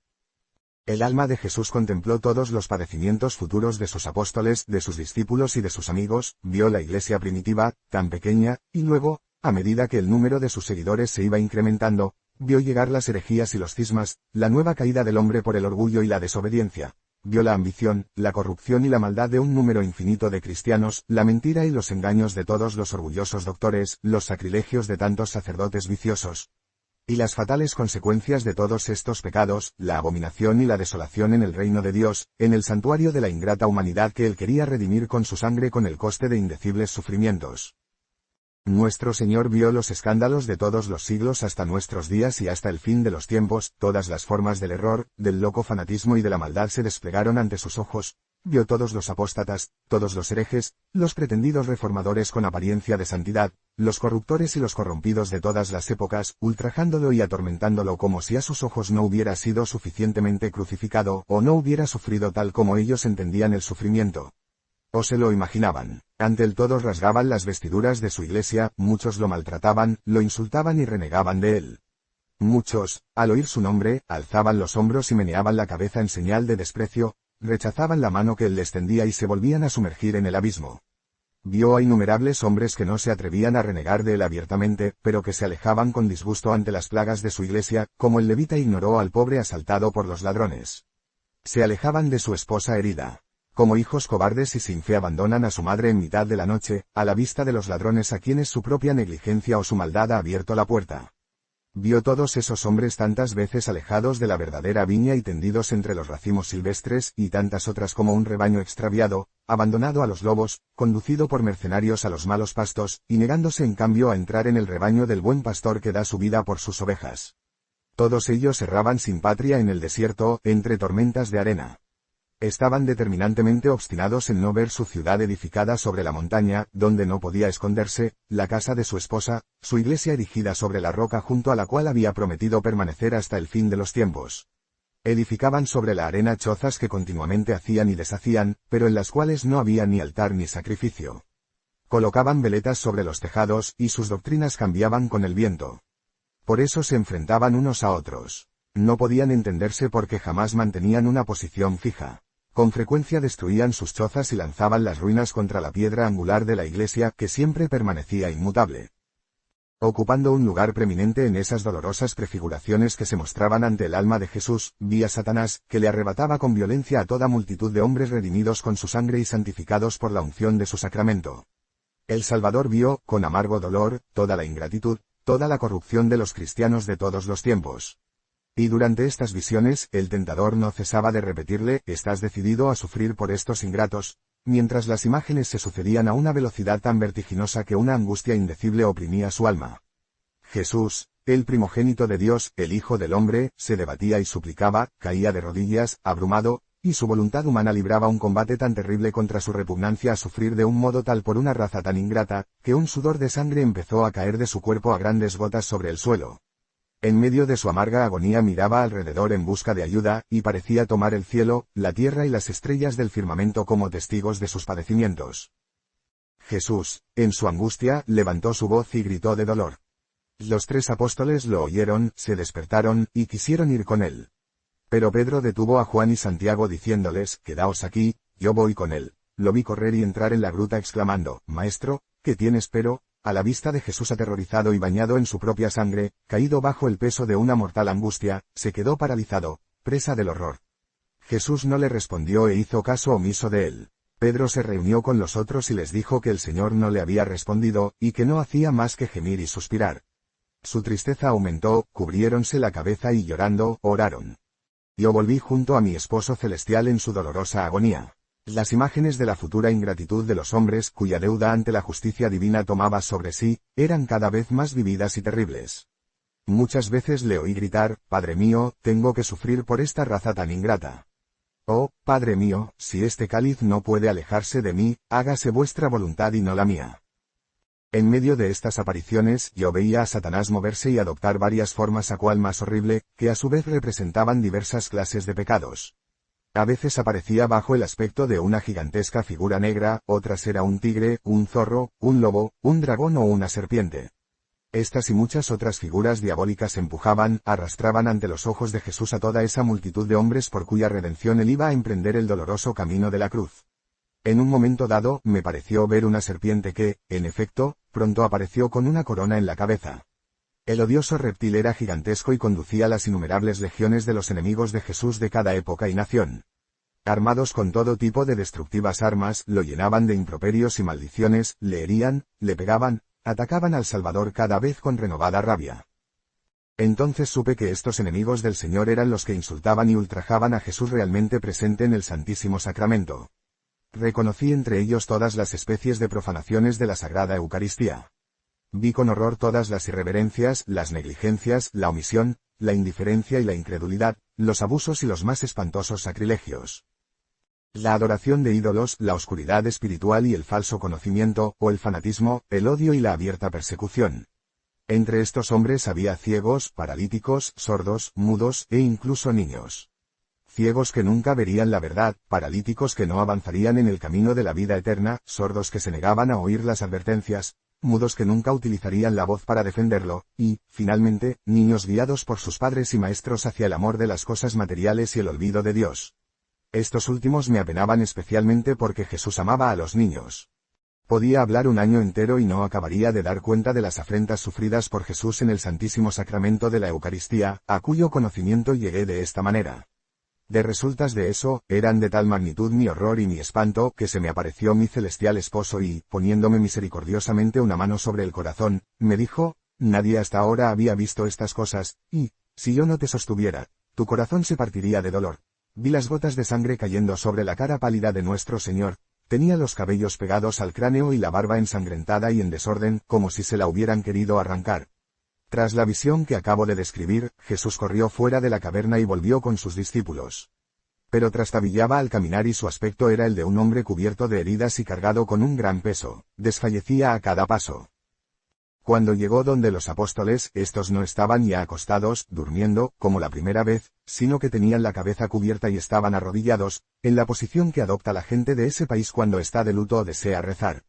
El alma de Jesús contempló todos los padecimientos futuros de sus apóstoles, de sus discípulos y de sus amigos, vio la Iglesia primitiva, tan pequeña, y luego, a medida que el número de sus seguidores se iba incrementando, vio llegar las herejías y los cismas, la nueva caída del hombre por el orgullo y la desobediencia. Vio la ambición, la corrupción y la maldad de un número infinito de cristianos, la mentira y los engaños de todos los orgullosos doctores, los sacrilegios de tantos sacerdotes viciosos. Y las fatales consecuencias de todos estos pecados, la abominación y la desolación en el reino de Dios, en el santuario de la ingrata humanidad que él quería redimir con su sangre con el coste de indecibles sufrimientos. Nuestro Señor vio los escándalos de todos los siglos hasta nuestros días y hasta el fin de los tiempos, todas las formas del error, del loco fanatismo y de la maldad se desplegaron ante sus ojos, vio todos los apóstatas, todos los herejes, los pretendidos reformadores con apariencia de santidad, los corruptores y los corrompidos de todas las épocas, ultrajándolo y atormentándolo como si a sus ojos no hubiera sido suficientemente crucificado o no hubiera sufrido tal como ellos entendían el sufrimiento. O se lo imaginaban. Ante él todos rasgaban las vestiduras de su iglesia, muchos lo maltrataban, lo insultaban y renegaban de él. Muchos, al oír su nombre, alzaban los hombros y meneaban la cabeza en señal de desprecio, rechazaban la mano que él les tendía y se volvían a sumergir en el abismo. Vio a innumerables hombres que no se atrevían a renegar de él abiertamente, pero que se alejaban con disgusto ante las plagas de su iglesia, como el levita ignoró al pobre asaltado por los ladrones. Se alejaban de su esposa herida. Como hijos cobardes y sin fe abandonan a su madre en mitad de la noche, a la vista de los ladrones a quienes su propia negligencia o su maldad ha abierto la puerta. Vio todos esos hombres tantas veces alejados de la verdadera viña y tendidos entre los racimos silvestres, y tantas otras como un rebaño extraviado, abandonado a los lobos, conducido por mercenarios a los malos pastos, y negándose en cambio a entrar en el rebaño del buen pastor que da su vida por sus ovejas. Todos ellos erraban sin patria en el desierto, entre tormentas de arena. Estaban determinantemente obstinados en no ver su ciudad edificada sobre la montaña, donde no podía esconderse, la casa de su esposa, su iglesia erigida sobre la roca junto a la cual había prometido permanecer hasta el fin de los tiempos. Edificaban sobre la arena chozas que continuamente hacían y deshacían, pero en las cuales no había ni altar ni sacrificio. Colocaban veletas sobre los tejados, y sus doctrinas cambiaban con el viento. Por eso se enfrentaban unos a otros. No podían entenderse porque jamás mantenían una posición fija. Con frecuencia destruían sus chozas y lanzaban las ruinas contra la piedra angular de la iglesia que siempre permanecía inmutable. Ocupando un lugar preeminente en esas dolorosas prefiguraciones que se mostraban ante el alma de Jesús, vi a Satanás, que le arrebataba con violencia a toda multitud de hombres redimidos con su sangre y santificados por la unción de su sacramento. El Salvador vio, con amargo dolor, toda la ingratitud, toda la corrupción de los cristianos de todos los tiempos. Y durante estas visiones, el tentador no cesaba de repetirle, «¿Estás decidido a sufrir por estos ingratos?», mientras las imágenes se sucedían a una velocidad tan vertiginosa que una angustia indecible oprimía su alma. Jesús, el primogénito de Dios, el Hijo del Hombre, se debatía y suplicaba, caía de rodillas, abrumado, y su voluntad humana libraba un combate tan terrible contra su repugnancia a sufrir de un modo tal por una raza tan ingrata, que un sudor de sangre empezó a caer de su cuerpo a grandes gotas sobre el suelo. En medio de su amarga agonía miraba alrededor en busca de ayuda, y parecía tomar el cielo, la tierra y las estrellas del firmamento como testigos de sus padecimientos. Jesús, en su angustia, levantó su voz y gritó de dolor. Los 3 apóstoles lo oyeron, se despertaron, y quisieron ir con él. Pero Pedro detuvo a Juan y Santiago diciéndoles, «Quedaos aquí, yo voy con él». Lo vi correr y entrar en la gruta exclamando, «Maestro, ¿qué tienes?» Pero, a la vista de Jesús aterrorizado y bañado en su propia sangre, caído bajo el peso de una mortal angustia, se quedó paralizado, presa del horror. Jesús no le respondió e hizo caso omiso de él. Pedro se reunió con los otros y les dijo que el Señor no le había respondido, y que no hacía más que gemir y suspirar. Su tristeza aumentó, cubriéronse la cabeza y llorando, oraron. Yo volví junto a mi esposo celestial en su dolorosa agonía. Las imágenes de la futura ingratitud de los hombres, cuya deuda ante la justicia divina tomaba sobre sí, eran cada vez más vividas y terribles. Muchas veces le oí gritar, «Padre mío, tengo que sufrir por esta raza tan ingrata. Oh, Padre mío, si este cáliz no puede alejarse de mí, hágase vuestra voluntad y no la mía». En medio de estas apariciones, yo veía a Satanás moverse y adoptar varias formas a cual más horrible, que a su vez representaban diversas clases de pecados. A veces aparecía bajo el aspecto de una gigantesca figura negra, otras era un tigre, un zorro, un lobo, un dragón o una serpiente. Estas y muchas otras figuras diabólicas empujaban, arrastraban ante los ojos de Jesús a toda esa multitud de hombres por cuya redención él iba a emprender el doloroso camino de la cruz. En un momento dado, me pareció ver una serpiente que, en efecto, pronto apareció con una corona en la cabeza. El odioso reptil era gigantesco y conducía las innumerables legiones de los enemigos de Jesús de cada época y nación. Armados con todo tipo de destructivas armas, lo llenaban de improperios y maldiciones, le herían, le pegaban, atacaban al Salvador cada vez con renovada rabia. Entonces supe que estos enemigos del Señor eran los que insultaban y ultrajaban a Jesús realmente presente en el Santísimo Sacramento. Reconocí entre ellos todas las especies de profanaciones de la Sagrada Eucaristía. Vi con horror todas las irreverencias, las negligencias, la omisión, la indiferencia y la incredulidad, los abusos y los más espantosos sacrilegios. La adoración de ídolos, la oscuridad espiritual y el falso conocimiento, o el fanatismo, el odio y la abierta persecución. Entre estos hombres había ciegos, paralíticos, sordos, mudos, e incluso niños. Ciegos que nunca verían la verdad, paralíticos que no avanzarían en el camino de la vida eterna, sordos que se negaban a oír las advertencias, mudos que nunca utilizarían la voz para defenderlo, y, finalmente, niños guiados por sus padres y maestros hacia el amor de las cosas materiales y el olvido de Dios. Estos últimos me apenaban especialmente porque Jesús amaba a los niños. Podía hablar un año entero y no acabaría de dar cuenta de las afrentas sufridas por Jesús en el Santísimo Sacramento de la Eucaristía, a cuyo conocimiento llegué de esta manera. De resultas de eso, eran de tal magnitud mi horror y mi espanto, que se me apareció mi celestial esposo y, poniéndome misericordiosamente una mano sobre el corazón, me dijo: nadie hasta ahora había visto estas cosas, y, si yo no te sostuviera, tu corazón se partiría de dolor. Vi las gotas de sangre cayendo sobre la cara pálida de nuestro Señor. Tenía los cabellos pegados al cráneo y la barba ensangrentada y en desorden, como si se la hubieran querido arrancar. Tras la visión que acabo de describir, Jesús corrió fuera de la caverna y volvió con sus discípulos. Pero trastabillaba al caminar y su aspecto era el de un hombre cubierto de heridas y cargado con un gran peso, desfallecía a cada paso. Cuando llegó donde los apóstoles, estos no estaban ya acostados, durmiendo, como la primera vez, sino que tenían la cabeza cubierta y estaban arrodillados, en la posición que adopta la gente de ese país cuando está de luto o desea rezar.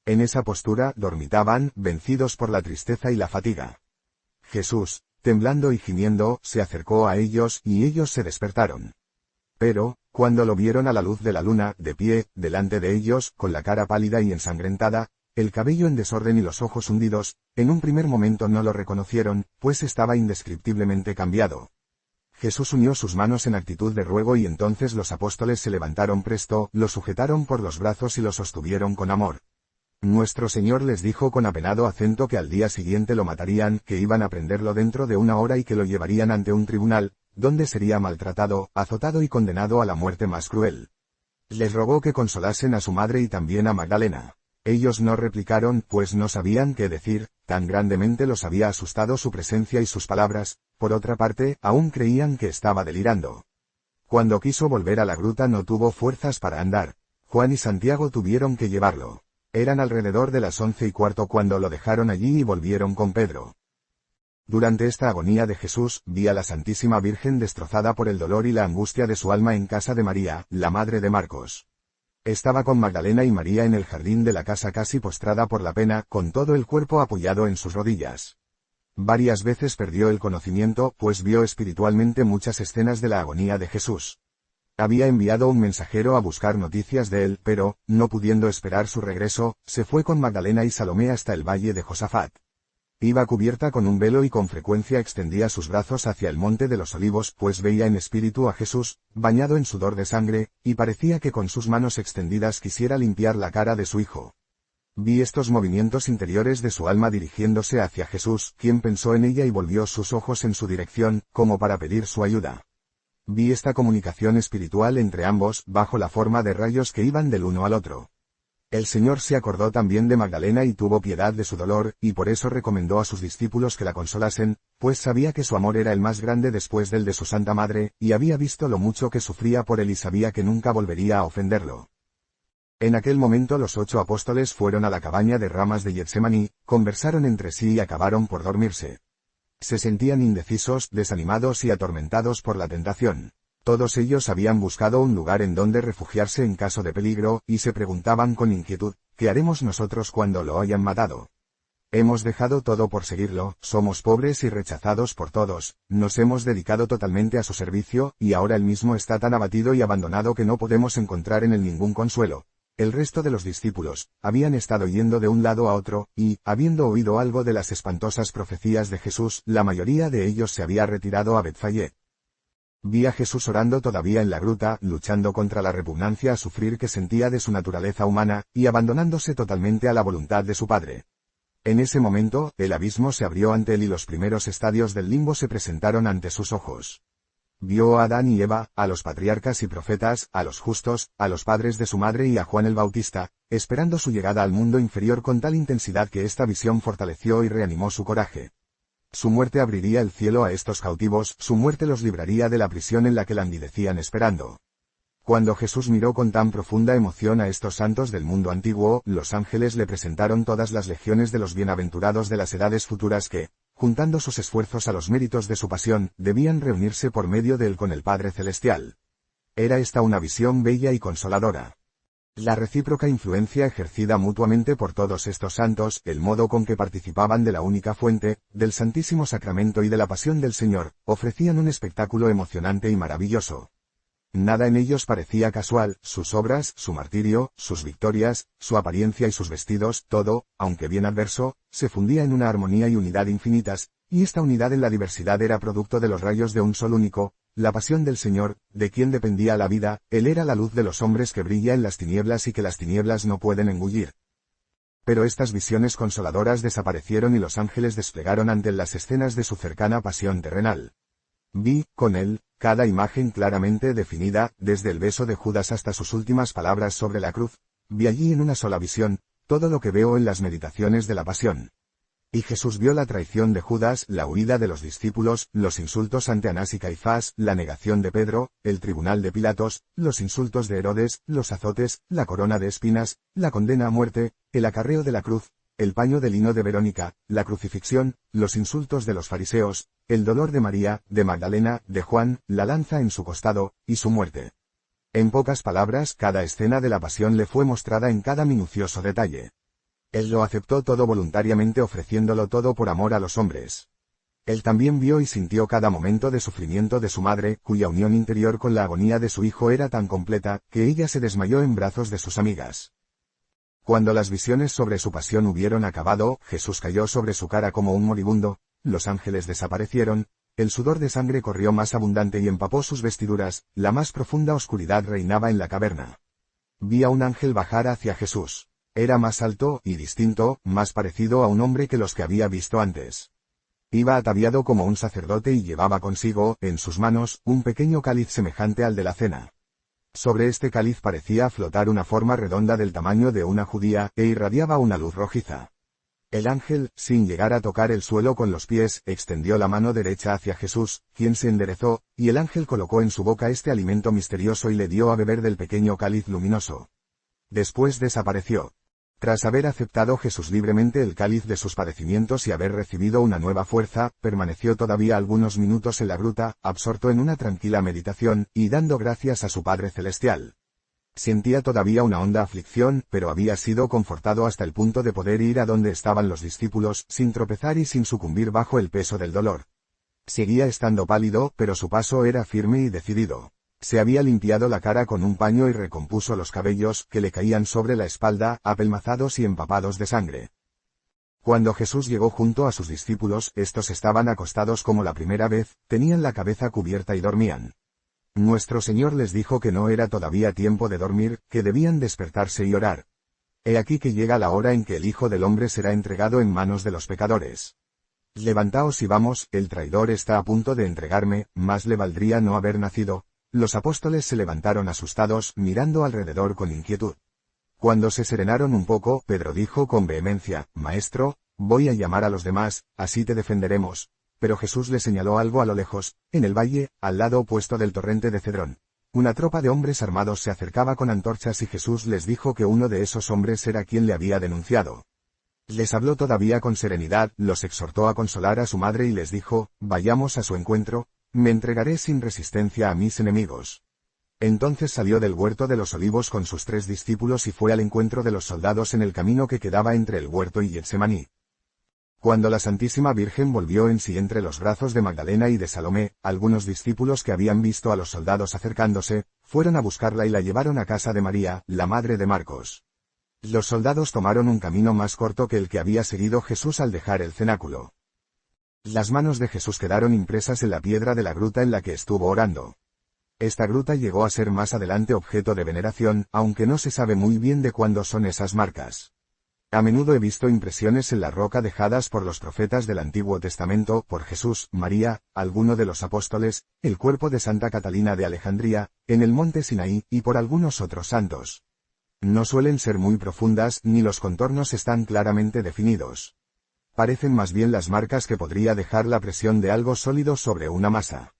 En esa postura, dormitaban, vencidos por la tristeza y la fatiga. Jesús, temblando y gimiendo, se acercó a ellos, y ellos se despertaron. Pero, cuando lo vieron a la luz de la luna, de pie, delante de ellos, con la cara pálida y ensangrentada, el cabello en desorden y los ojos hundidos, en un primer momento no lo reconocieron, pues estaba indescriptiblemente cambiado. Jesús unió sus manos en actitud de ruego y entonces los apóstoles se levantaron presto, lo sujetaron por los brazos y lo sostuvieron con amor. Nuestro Señor les dijo con apenado acento que al día siguiente lo matarían, que iban a prenderlo dentro de una hora y que lo llevarían ante un tribunal, donde sería maltratado, azotado y condenado a la muerte más cruel. Les rogó que consolasen a su madre y también a Magdalena. Ellos no replicaron, pues no sabían qué decir, tan grandemente los había asustado su presencia y sus palabras. Por otra parte, aún creían que estaba delirando. Cuando quiso volver a la gruta no tuvo fuerzas para andar. Juan y Santiago tuvieron que llevarlo. Eran alrededor de las 11:15 cuando lo dejaron allí y volvieron con Pedro. Durante esta agonía de Jesús, vi a la Santísima Virgen destrozada por el dolor y la angustia de su alma en casa de María, la madre de Marcos. Estaba con Magdalena y María en el jardín de la casa casi postrada por la pena, con todo el cuerpo apoyado en sus rodillas. Varias veces perdió el conocimiento, pues vio espiritualmente muchas escenas de la agonía de Jesús. Había enviado un mensajero a buscar noticias de él, pero, no pudiendo esperar su regreso, se fue con Magdalena y Salomé hasta el valle de Josafat. Iba cubierta con un velo y con frecuencia extendía sus brazos hacia el monte de los olivos, pues veía en espíritu a Jesús, bañado en sudor de sangre, y parecía que con sus manos extendidas quisiera limpiar la cara de su hijo. Vi estos movimientos interiores de su alma dirigiéndose hacia Jesús, quien pensó en ella y volvió sus ojos en su dirección, como para pedir su ayuda. Vi esta comunicación espiritual entre ambos, bajo la forma de rayos que iban del uno al otro. El Señor se acordó también de Magdalena y tuvo piedad de su dolor, y por eso recomendó a sus discípulos que la consolasen, pues sabía que su amor era el más grande después del de su Santa Madre, y había visto lo mucho que sufría por él y sabía que nunca volvería a ofenderlo. En aquel momento los 8 apóstoles fueron a la cabaña de ramas de Getsemaní, conversaron entre sí y acabaron por dormirse. Se sentían indecisos, desanimados y atormentados por la tentación. Todos ellos habían buscado un lugar en donde refugiarse en caso de peligro, y se preguntaban con inquietud, ¿qué haremos nosotros cuando lo hayan matado? Hemos dejado todo por seguirlo, somos pobres y rechazados por todos, nos hemos dedicado totalmente a su servicio, y ahora él mismo está tan abatido y abandonado que no podemos encontrar en él ningún consuelo. El resto de los discípulos habían estado yendo de un lado a otro, y, habiendo oído algo de las espantosas profecías de Jesús, la mayoría de ellos se había retirado a Betfagé. Vi a Jesús orando todavía en la gruta, luchando contra la repugnancia a sufrir que sentía de su naturaleza humana, y abandonándose totalmente a la voluntad de su Padre. En ese momento, el abismo se abrió ante él y los primeros estadios del limbo se presentaron ante sus ojos. Vio a Adán y Eva, a los patriarcas y profetas, a los justos, a los padres de su madre y a Juan el Bautista, esperando su llegada al mundo inferior con tal intensidad que esta visión fortaleció y reanimó su coraje. Su muerte abriría el cielo a estos cautivos, su muerte los libraría de la prisión en la que languidecían esperando. Cuando Jesús miró con tan profunda emoción a estos santos del mundo antiguo, los ángeles le presentaron todas las legiones de los bienaventurados de las edades futuras que, juntando sus esfuerzos a los méritos de su pasión, debían reunirse por medio de él con el Padre Celestial. Era esta una visión bella y consoladora. La recíproca influencia ejercida mutuamente por todos estos santos, el modo con que participaban de la única fuente, del Santísimo Sacramento y de la pasión del Señor, ofrecían un espectáculo emocionante y maravilloso. Nada en ellos parecía casual, sus obras, su martirio, sus victorias, su apariencia y sus vestidos, todo, aunque bien adverso, se fundía en una armonía y unidad infinitas, y esta unidad en la diversidad era producto de los rayos de un sol único, la pasión del Señor, de quien dependía la vida, él era la luz de los hombres que brilla en las tinieblas y que las tinieblas no pueden engullir. Pero estas visiones consoladoras desaparecieron y los ángeles desplegaron ante él las escenas de su cercana pasión terrenal. Vi, con él, cada imagen claramente definida, desde el beso de Judas hasta sus últimas palabras sobre la cruz, vi allí en una sola visión, todo lo que veo en las meditaciones de la pasión. Y Jesús vio la traición de Judas, la huida de los discípulos, los insultos ante Anás y Caifás, la negación de Pedro, el tribunal de Pilatos, los insultos de Herodes, los azotes, la corona de espinas, la condena a muerte, el acarreo de la cruz, el paño de lino de Verónica, la crucifixión, los insultos de los fariseos, el dolor de María, de Magdalena, de Juan, la lanza en su costado, y su muerte. En pocas palabras, cada escena de la pasión le fue mostrada en cada minucioso detalle. Él lo aceptó todo voluntariamente ofreciéndolo todo por amor a los hombres. Él también vio y sintió cada momento de sufrimiento de su madre, cuya unión interior con la agonía de su hijo era tan completa, que ella se desmayó en brazos de sus amigas. Cuando las visiones sobre su pasión hubieron acabado, Jesús cayó sobre su cara como un moribundo, los ángeles desaparecieron, el sudor de sangre corrió más abundante y empapó sus vestiduras, la más profunda oscuridad reinaba en la caverna. Vi a un ángel bajar hacia Jesús. Era más alto y distinto, más parecido a un hombre que los que había visto antes. Iba ataviado como un sacerdote y llevaba consigo, en sus manos, un pequeño cáliz semejante al de la cena. Sobre este cáliz parecía flotar una forma redonda del tamaño de una judía, e irradiaba una luz rojiza. El ángel, sin llegar a tocar el suelo con los pies, extendió la mano derecha hacia Jesús, quien se enderezó, y el ángel colocó en su boca este alimento misterioso y le dio a beber del pequeño cáliz luminoso. Después desapareció. Tras haber aceptado Jesús libremente el cáliz de sus padecimientos y haber recibido una nueva fuerza, permaneció todavía algunos minutos en la gruta, absorto en una tranquila meditación, y dando gracias a su Padre Celestial. Sentía todavía una honda aflicción, pero había sido confortado hasta el punto de poder ir a donde estaban los discípulos, sin tropezar y sin sucumbir bajo el peso del dolor. Seguía estando pálido, pero su paso era firme y decidido. Se había limpiado la cara con un paño y recompuso los cabellos, que le caían sobre la espalda, apelmazados y empapados de sangre. Cuando Jesús llegó junto a sus discípulos, estos estaban acostados como la primera vez, tenían la cabeza cubierta y dormían. Nuestro Señor les dijo que no era todavía tiempo de dormir, que debían despertarse y orar. He aquí que llega la hora en que el Hijo del Hombre será entregado en manos de los pecadores. Levantaos y vamos, el traidor está a punto de entregarme, más le valdría no haber nacido. Los apóstoles se levantaron asustados, mirando alrededor con inquietud. Cuando se serenaron un poco, Pedro dijo con vehemencia, Maestro, voy a llamar a los demás, así te defenderemos. Pero Jesús le señaló algo a lo lejos, en el valle, al lado opuesto del torrente de Cedrón. Una tropa de hombres armados se acercaba con antorchas y Jesús les dijo que uno de esos hombres era quien le había denunciado. Les habló todavía con serenidad, los exhortó a consolar a su madre y les dijo, vayamos a su encuentro, me entregaré sin resistencia a mis enemigos. Entonces salió del huerto de los olivos con sus 3 discípulos y fue al encuentro de los soldados en el camino que quedaba entre el huerto y Getsemaní. Cuando la Santísima Virgen volvió en sí entre los brazos de Magdalena y de Salomé, algunos discípulos que habían visto a los soldados acercándose, fueron a buscarla y la llevaron a casa de María, la madre de Marcos. Los soldados tomaron un camino más corto que el que había seguido Jesús al dejar el cenáculo. Las manos de Jesús quedaron impresas en la piedra de la gruta en la que estuvo orando. Esta gruta llegó a ser más adelante objeto de veneración, aunque no se sabe muy bien de cuándo son esas marcas. A menudo he visto impresiones en la roca dejadas por los profetas del Antiguo Testamento, por Jesús, María, alguno de los apóstoles, el cuerpo de Santa Catalina de Alejandría, en el monte Sinaí, y por algunos otros santos. No suelen ser muy profundas ni los contornos están claramente definidos. Parecen más bien las marcas que podría dejar la presión de algo sólido sobre una masa.